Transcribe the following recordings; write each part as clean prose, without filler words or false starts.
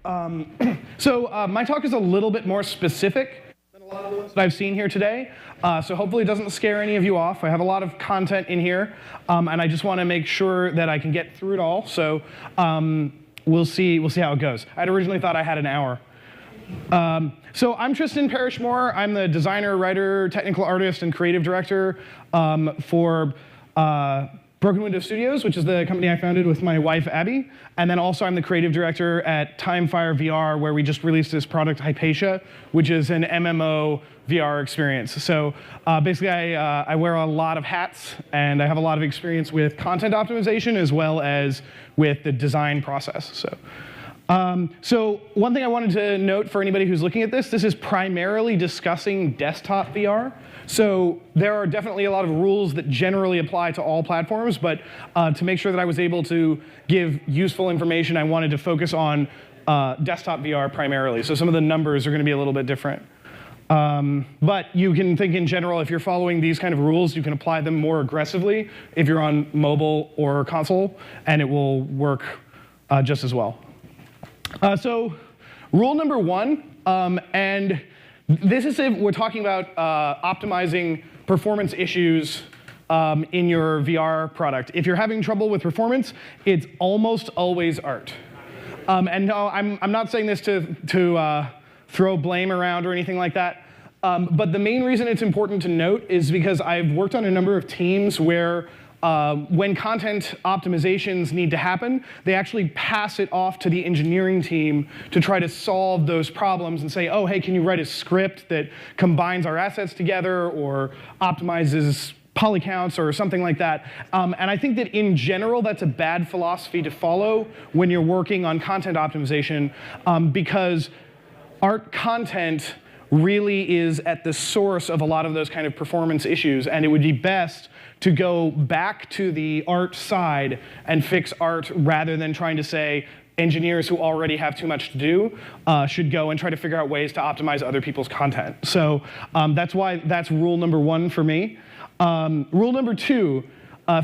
My talk is a little bit more specific than a lot of the ones that I've seen here today. So hopefully it doesn't scare any of you off. I have a lot of content in here, and I just want to make sure that I can get through it all. So we'll see how it goes. I'd originally thought I had an hour. So I'm Tristan Parishmore. I'm the designer, writer, technical artist, and creative director for Broken Window Studios, which is the company I founded with my wife, Abby. And then also I'm the creative director at Timefire VR, where we just released this product, Hypatia, which is an MMO VR experience. So basically, I wear a lot of hats, and I have a lot of experience with content optimization as well as with the design process. So one thing I wanted to note for anybody who's looking at this is primarily discussing desktop VR. So there are definitely a lot of rules that generally apply to all platforms, but to make sure that I was able to give useful information, I wanted to focus on desktop VR primarily. So some of the numbers are going to be a little bit different. But you can think in general, if you're following these kind of rules, you can apply them more aggressively if you're on mobile or console, and it will work just as well. So rule number one, and this is if we're talking about optimizing performance issues in your VR product. If you're having trouble with performance, it's almost always art. And no, I'm not saying this to throw blame around or anything like that. But the main reason it's important to note is because I've worked on a number of teams where when content optimizations need to happen, they actually pass it off to the engineering team to try to solve those problems and say, oh, hey, can you write a script that combines our assets together or optimizes poly counts or something like that. And I think that in general, that's a bad philosophy to follow when you're working on content optimization because art content really is at the source of a lot of those kind of performance issues, and it would be best to go back to the art side and fix art rather than trying to say engineers who already have too much to do should go and try to figure out ways to optimize other people's content. So that's rule number one for me. Rule number two,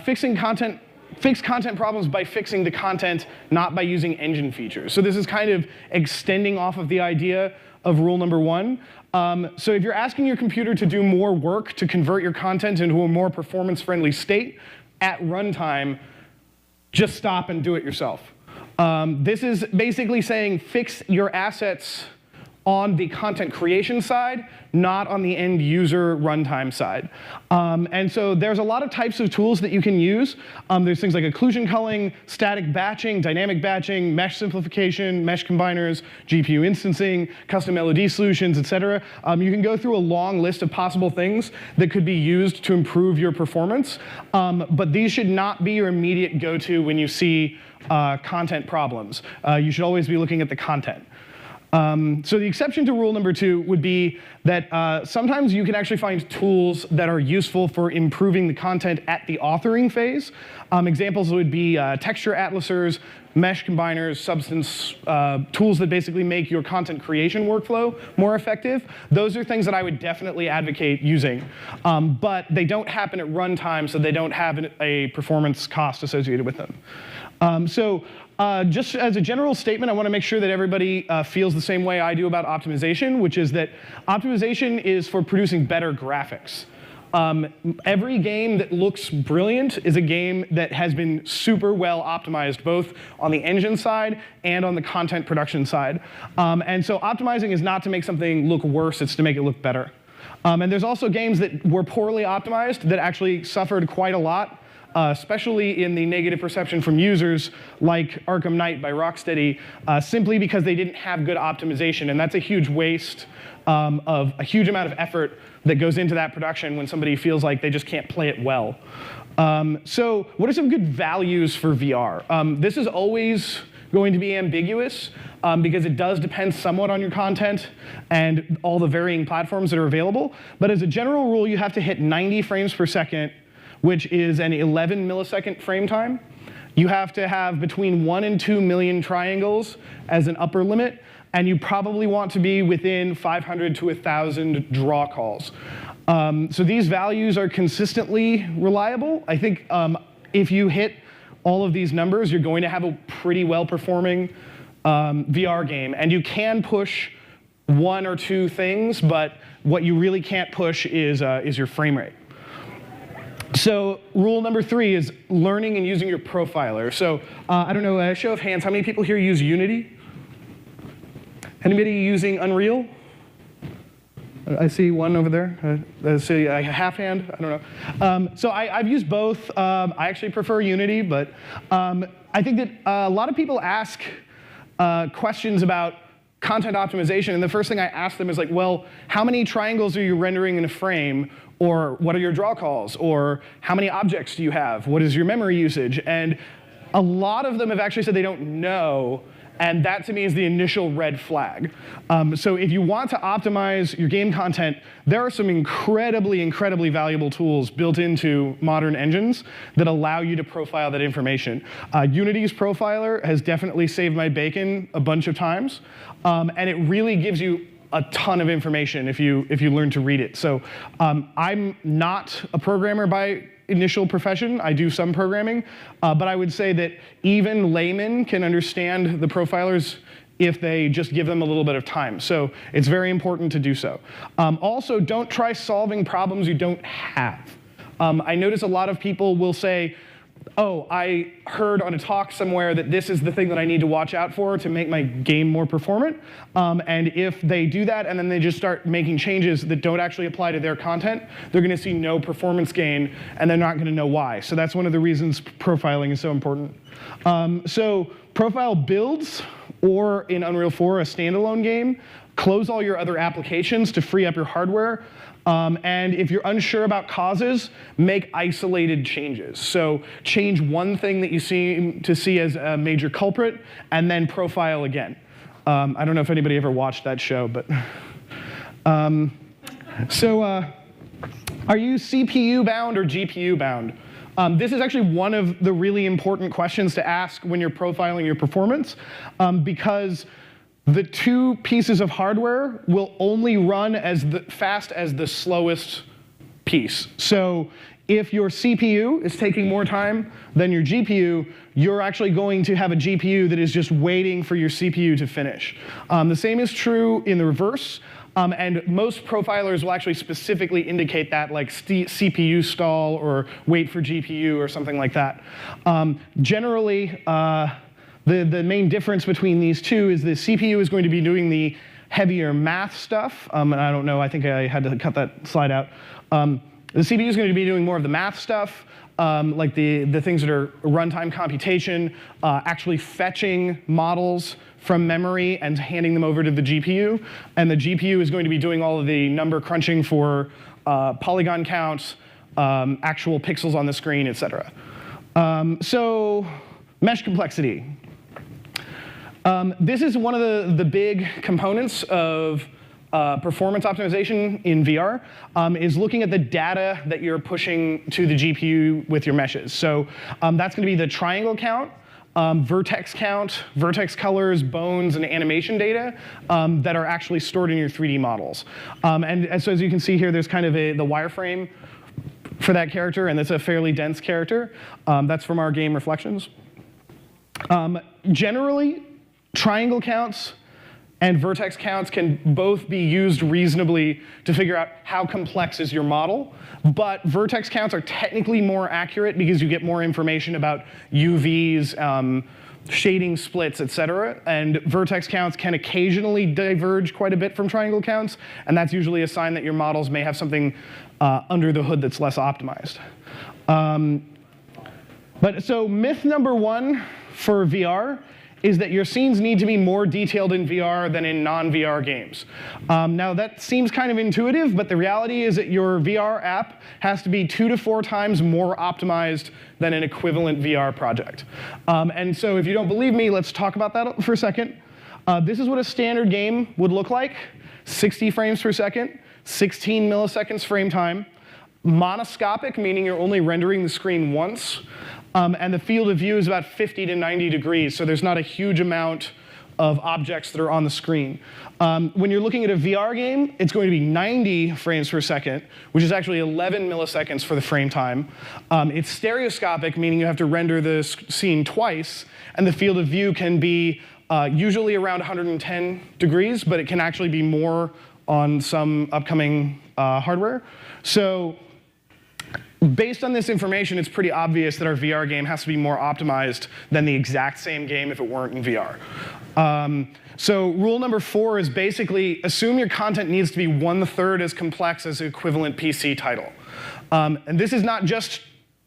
fix content problems by fixing the content, not by using engine features. So this is kind of extending off of the idea of rule number one. So if you're asking your computer to do more work to convert your content into a more performance-friendly state at runtime, just stop and do it yourself. This is basically saying fix your assets on the content creation side, not on the end user runtime side. And so there's a lot of types of tools that you can use. There's things like occlusion culling, static batching, dynamic batching, mesh simplification, mesh combiners, GPU instancing, custom LOD solutions, et cetera. You can go through a long list of possible things that could be used to improve your performance. But these should not be your immediate go-to when you see content problems. You should always be looking at the content. So the exception to rule number two would be that sometimes you can actually find tools that are useful for improving the content at the authoring phase. Examples would be texture atlasers, mesh combiners, substance tools that basically make your content creation workflow more effective. Those are things that I would definitely advocate using. But they don't happen at runtime, so they don't have a performance cost associated with them. Just as a general statement, I want to make sure that everybody feels the same way I do about optimization, which is that optimization is for producing better graphics. Every game that looks brilliant is a game that has been super well optimized, both on the engine side and on the content production side. And so optimizing is not to make something look worse, it's to make it look better. And there's also games that were poorly optimized that actually suffered quite a lot, especially in the negative perception from users, like Arkham Knight by Rocksteady, simply because they didn't have good optimization. And that's a huge waste of a huge amount of effort that goes into that production when somebody feels like they just can't play it well. So what are some good values for VR? This is always going to be ambiguous because it does depend somewhat on your content and all the varying platforms that are available. But as a general rule, you have to hit 90 frames per second, which is an 11 millisecond frame time. You have to have between 1 and 2 million triangles as an upper limit, and you probably want to be within 500 to 1,000 draw calls. So these values are consistently reliable. I think if you hit all of these numbers, you're going to have a pretty well-performing VR game, and you can push one or two things, but what you really can't push is your frame rate. So rule number 3 is learning and using your profiler. So I don't know, a show of hands, how many people here use Unity? Anybody using Unreal? I see one over there. I see a half hand. I don't know. So I've used both. I actually prefer Unity, but I think that a lot of people ask questions about content optimization, and the first thing I ask them is like, well, how many triangles are you rendering in a frame? Or what are your draw calls? Or how many objects do you have? What is your memory usage? And a lot of them have actually said they don't know, and that to me is the initial red flag. So if you want to optimize your game content, there are some incredibly, incredibly valuable tools built into modern engines that allow you to profile that information. Unity's profiler has definitely saved my bacon a bunch of times, and it really gives you a ton of information if you learn to read it. So I'm not a programmer by initial profession. I do some programming, but I would say that even laymen can understand the profilers if they just give them a little bit of time. So it's very important to do so. Also, don't try solving problems you don't have. I notice a lot of people will say, oh, I heard on a talk somewhere that this is the thing that I need to watch out for to make my game more performant. And if they do that and then they just start making changes that don't actually apply to their content, they're going to see no performance gain, and they're not going to know why. So that's one of the reasons profiling is so important. So profile builds, or in Unreal 4, a standalone game. Close all your other applications to free up your hardware. And if you're unsure about causes, make isolated changes. So change one thing that you seem to see as a major culprit, and then profile again. I don't know if anybody ever watched that show, but are you CPU bound or GPU bound? This is actually one of the really important questions to ask when you're profiling your performance, because the two pieces of hardware will only run as fast as the slowest piece. So if your CPU is taking more time than your GPU, you're actually going to have a GPU that is just waiting for your CPU to finish. The same is true in the reverse. And most profilers will actually specifically indicate that, like CPU stall or wait for GPU or something like that. Generally, the main difference between these two is the CPU is going to be doing the heavier math stuff. And I don't know, I think I had to cut that slide out. The CPU is going to be doing more of the math stuff, like the things that are runtime computation, actually fetching models from memory and handing them over to the GPU. And the GPU is going to be doing all of the number crunching for polygon counts, actual pixels on the screen, et cetera. So mesh complexity. This is one of the big components of performance optimization in VR, is looking at the data that you're pushing to the GPU with your meshes. So that's going to be the triangle count, vertex count, vertex colors, bones, and animation data that are actually stored in your 3D models. And so as you can see here, there's kind of the wireframe for that character, and it's a fairly dense character. That's from our game Reflections. Generally, triangle counts and vertex counts can both be used reasonably to figure out how complex is your model. But vertex counts are technically more accurate because you get more information about UVs, shading splits, et cetera. And vertex counts can occasionally diverge quite a bit from triangle counts. And that's usually a sign that your models may have something under the hood that's less optimized. So myth number 1 for VR is that your scenes need to be more detailed in VR than in non-VR games. Now that seems kind of intuitive, but the reality is that your VR app has to be 2 to 4 times more optimized than an equivalent VR project. And so if you don't believe me, let's talk about that for a second. This is what a standard game would look like. 60 frames per second, 16 milliseconds frame time, monoscopic, meaning you're only rendering the screen once, and the field of view is about 50 to 90 degrees, so there's not a huge amount of objects that are on the screen. When you're looking at a VR game, it's going to be 90 frames per second, which is actually 11 milliseconds for the frame time. It's stereoscopic, meaning you have to render the scene twice, and the field of view can be usually around 110 degrees, but it can actually be more on some upcoming hardware. So based on this information, it's pretty obvious that our VR game has to be more optimized than the exact same game if it weren't in VR. So rule number 4 is basically assume your content needs to be 1/3 as complex as the equivalent PC title. And this is not just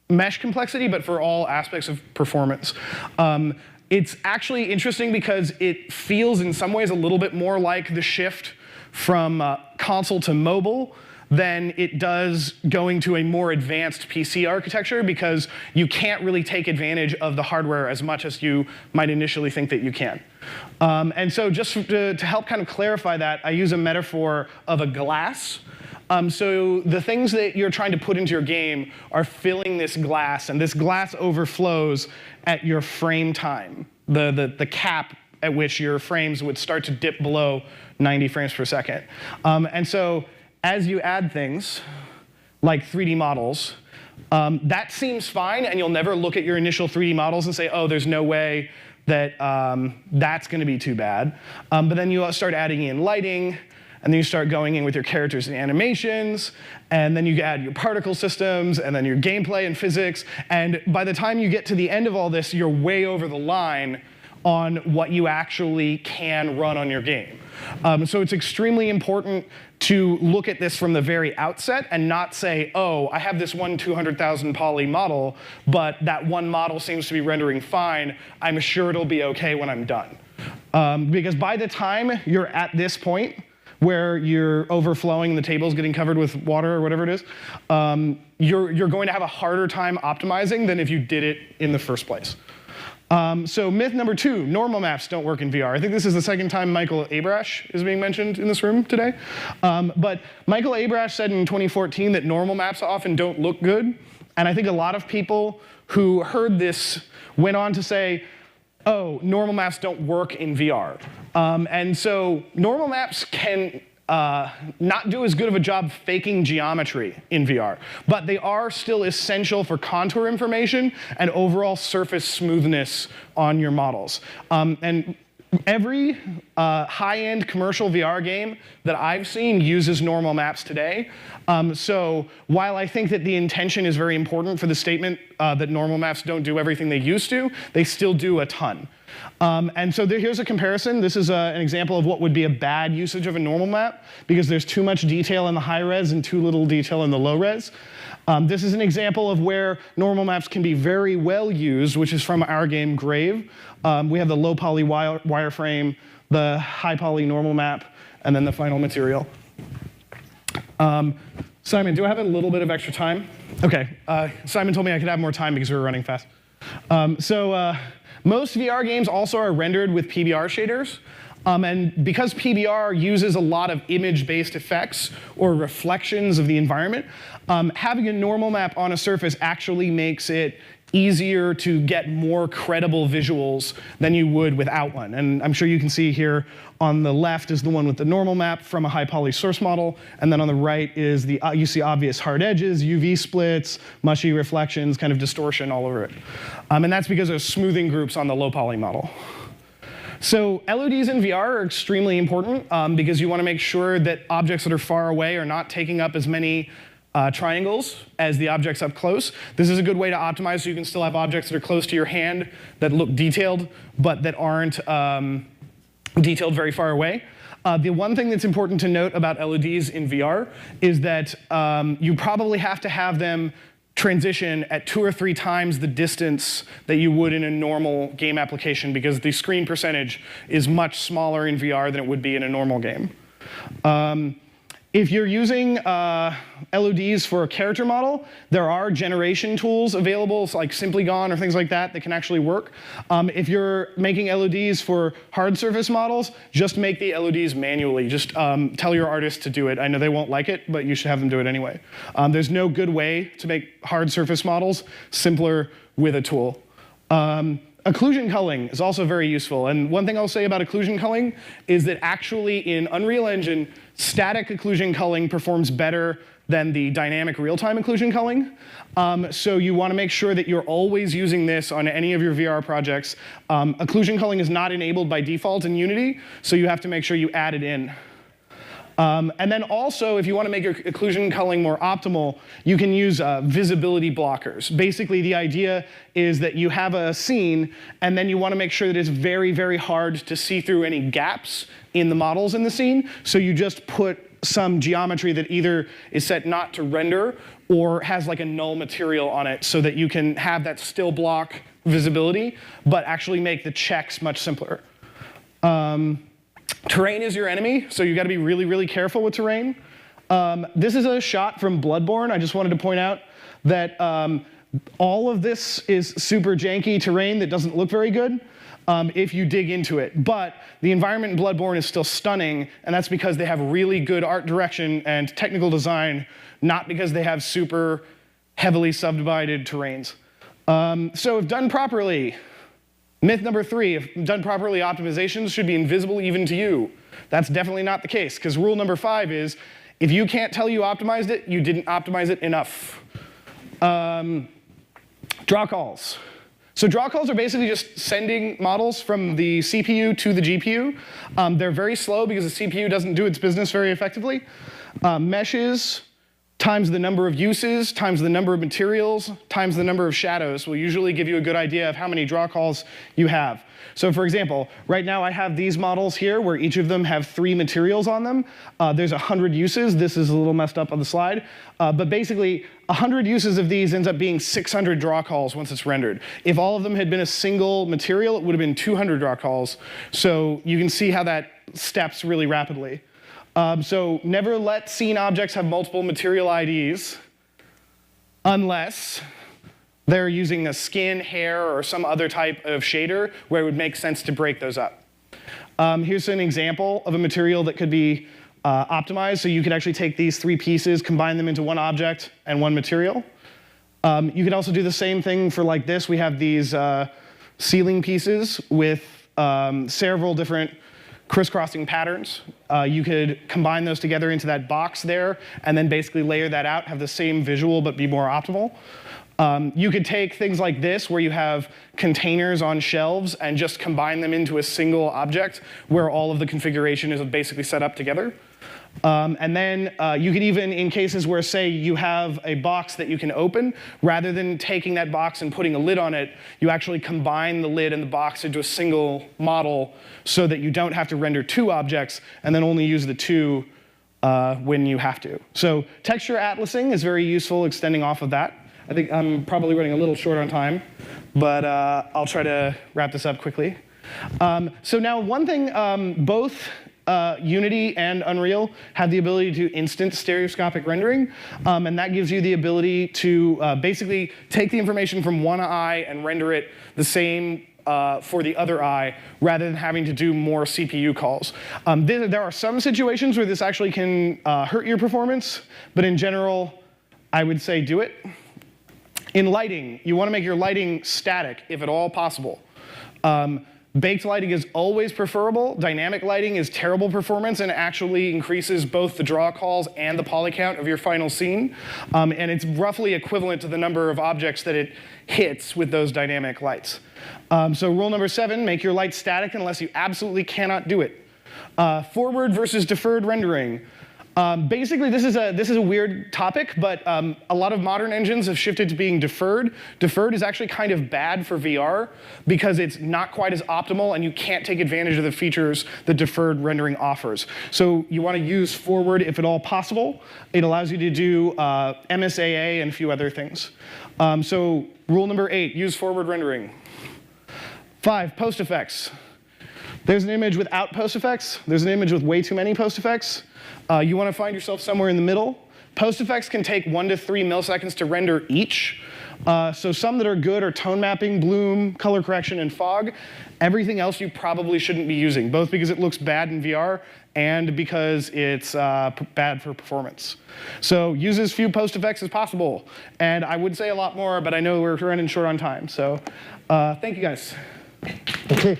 mesh complexity, but for all aspects of performance. It's actually interesting because it feels in some ways a little bit more like the shift from console to mobile than it does going to a more advanced PC architecture, because you can't really take advantage of the hardware as much as you might initially think that you can. And so just to help kind of clarify that, I use a metaphor of a glass. So the things that you're trying to put into your game are filling this glass, and this glass overflows at your frame time, the cap at which your frames would start to dip below 90 frames per second. And so as you add things like 3D models, that seems fine, and you'll never look at your initial 3D models and say, oh, there's no way that that's going to be too bad. But then you start adding in lighting, and then you start going in with your characters and animations, and then you add your particle systems, and then your gameplay and physics. And by the time you get to the end of all this, you're way over the line on what you actually can run on your game. So it's extremely important to look at this from the very outset and not say, oh, I have this one 200,000 poly model, but that one model seems to be rendering fine. I'm sure it'll be OK when I'm done. Because by the time you're at this point, where you're overflowing, the table's getting covered with water or whatever it is, you're going to have a harder time optimizing than if you did it in the first place. So myth number 2, normal maps don't work in VR. I think this is the second time Michael Abrash is being mentioned in this room today. But Michael Abrash said in 2014 that normal maps often don't look good. And I think a lot of people who heard this went on to say, oh, normal maps don't work in VR. And so normal maps can not do as good of a job faking geometry in VR, but they are still essential for contour information and overall surface smoothness on your models. And every high-end commercial VR game that I've seen uses normal maps today. So while I think that the intention is very important for the statement that normal maps don't do everything they used to, they still do a ton. And so here's a comparison. This is an example of what would be a bad usage of a normal map, because there's too much detail in the high res and too little detail in the low res. This is an example of where normal maps can be very well used, which is from our game Grave. We have the low poly wireframe, the high poly normal map, and then the final material. Simon, do I have a little bit of extra time? OK. Simon told me I could have more time because we were running fast. Most VR games also are rendered with PBR shaders. And because PBR uses a lot of image-based effects or reflections of the environment, having a normal map on a surface actually makes it easier to get more credible visuals than you would without one. And I'm sure you can see here on the left is the one with the normal map from a high poly source model, and then on the right is the you see obvious hard edges, UV splits, mushy reflections, kind of distortion all over it. And that's because there's smoothing groups on the low poly model. So LODs in VR are extremely important because you want to make sure that objects that are far away are not taking up as many triangles as the objects up close. This is a good way to optimize so you can still have objects that are close to your hand that look detailed, but that aren't detailed very far away. The one thing that's important to note about LODs in VR is that you probably have to have them transition at 2 or 3 times the distance that you would in a normal game application, because the screen percentage is much smaller in VR than it would be in a normal game. If you're using LODs for a character model, there are generation tools available, so like Simply Gone or things like that that can actually work. If you're making LODs for hard surface models, just make the LODs manually. Just tell your artist to do it. I know they won't like it, but you should have them do it anyway. There's no good way to make hard surface models simpler with a tool. Occlusion culling is also very useful. And one thing I'll say about occlusion culling is that actually in Unreal Engine, static occlusion culling performs better than the dynamic real-time occlusion culling. So you want to make sure that you're always using this on any of your VR projects. Occlusion culling is not enabled by default in Unity, so you have to make sure you add it in. And then also, if you want to make your occlusion culling more optimal, you can use visibility blockers. Basically, the idea is that you have a scene, and then you want to make sure that it's very, very hard to see through any gaps in the models in the scene. So you just put some geometry that either is set not to render or has like a null material on it so that you can have that still block visibility, but actually make the checks much simpler. Terrain is your enemy, so you've got to be really, really careful with terrain. This is a shot from Bloodborne. I just wanted to point out that all of this is super janky terrain that doesn't look very good if you dig into it. But the environment in Bloodborne is still stunning, and that's because they have really good art direction and technical design, not because they have super heavily subdivided terrains. So if done properly, myth number 3, if done properly, optimizations should be invisible even to you. That's definitely not the case, because rule number 5 is, if you can't tell you optimized it, you didn't optimize it enough. Draw calls. So draw calls are basically just sending models from the CPU to the GPU. They're very slow because the CPU doesn't do its business very effectively. Meshes times the number of uses, times the number of materials, times the number of shadows will usually give you a good idea of how many draw calls you have. So for example, right now I have these models here where each of them have 3 materials on them. There's 100 uses. This is a little messed up on the slide. But basically, 100 uses of these ends up being 600 draw calls once it's rendered. If all of them had been a single material, it would have been 200 draw calls. So you can see how that steps really rapidly. So never let scene objects have multiple material IDs unless they're using a skin, hair, or some other type of shader where it would make sense to break those up. Here's an example of a material that could be optimized. So you could actually take these 3 pieces, combine them into one object and one material. You could also do the same thing for like this. We have these ceiling pieces with several different crisscrossing patterns. You could combine those together into that box there, and then basically layer that out, have the same visual, but be more optimal. You could take things like this, where you have containers on shelves, and just combine them into a single object, where all of the configuration is basically set up together. And then you could even, in cases where, say, you have a box that you can open, rather than taking that box and putting a lid on it, you actually combine the lid and the box into a single model so that you don't have to render 2 objects and then only use the 2 when you have to. So texture atlasing is very useful, extending off of that. I think I'm probably running a little short on time, but I'll try to wrap this up quickly. So now one thing, both Unity and Unreal have the ability to instant stereoscopic rendering, and that gives you the ability to basically take the information from one eye and render it the same for the other eye, rather than having to do more CPU calls. There are some situations where this actually can hurt your performance, but in general, I would say do it. In lighting, you want to make your lighting static, if at all possible. Baked lighting is always preferable. Dynamic lighting is terrible performance and actually increases both the draw calls and the poly count of your final scene. And it's roughly equivalent to the number of objects that it hits with those dynamic lights. So rule number 7, make your light static unless you absolutely cannot do it. Forward versus deferred rendering. Basically, this is a weird topic, but a lot of modern engines have shifted to being deferred. Deferred is actually kind of bad for VR because it's not quite as optimal, and you can't take advantage of the features that deferred rendering offers. So you want to use forward if at all possible. It allows you to do MSAA and a few other things. So rule number 8, use forward rendering. 5, post effects. There's an image without post effects. There's an image with way too many post effects. You want to find yourself somewhere in the middle. Post effects can take 1 to 3 milliseconds to render each. So some that are good are tone mapping, bloom, color correction, and fog. Everything else you probably shouldn't be using, both because it looks bad in VR and because it's bad for performance. So use as few post effects as possible. And I would say a lot more, but I know we're running short on time. So thank you guys. Okay.